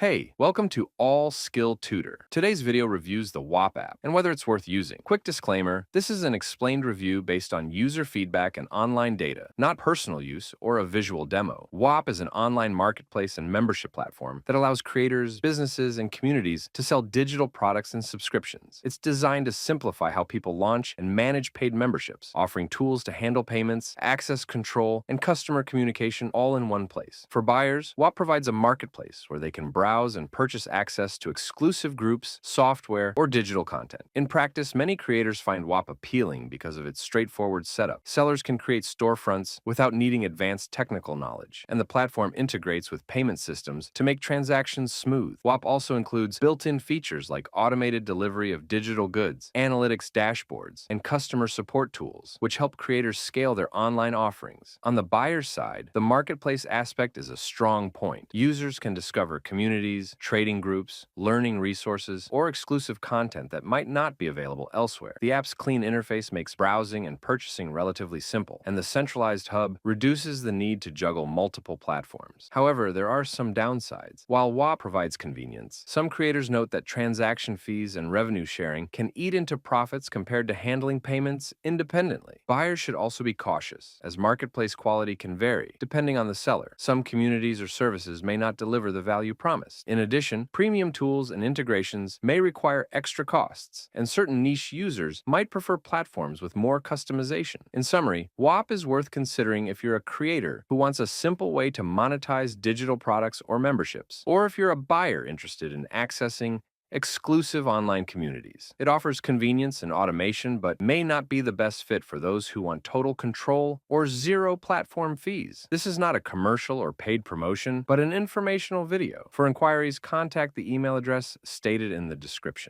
Hey, welcome to All Skill Tutor. Today's video reviews the Whop app and whether it's worth using. Quick disclaimer, this is an explained review based on user feedback and online data, not personal use or a visual demo. Whop is an online marketplace and membership platform that allows creators, businesses, and communities to sell digital products and subscriptions. It's designed to simplify how people launch and manage paid memberships, offering tools to handle payments, access control, and customer communication all in one place. For buyers, Whop provides a marketplace where they can browse and purchase access to exclusive groups, software, or digital content. In practice, many creators find Whop appealing because of its straightforward setup. Sellers can create storefronts without needing advanced technical knowledge, and the platform integrates with payment systems to make transactions smooth. Whop also includes built-in features like automated delivery of digital goods, analytics dashboards, and customer support tools, which help creators scale their online offerings. On the buyer's side, the marketplace aspect is a strong point. Users can discover communities, trading groups, learning resources, or exclusive content that might not be available elsewhere. The app's clean interface makes browsing and purchasing relatively simple, and the centralized hub reduces the need to juggle multiple platforms. However, there are some downsides. While Whop provides convenience, some creators note that transaction fees and revenue sharing can eat into profits compared to handling payments independently. Buyers should also be cautious, as marketplace quality can vary depending on the seller. Some communities or services may not deliver the value promised. In addition, premium tools and integrations may require extra costs, and certain niche users might prefer platforms with more customization. In summary, Whop is worth considering if you're a creator who wants a simple way to monetize digital products or memberships, or if you're a buyer interested in accessing exclusive online communities. It offers convenience and automation, but may not be the best fit for those who want total control or zero platform fees. This is not a commercial or paid promotion, but an informational video. For inquiries, contact the email address stated in the description.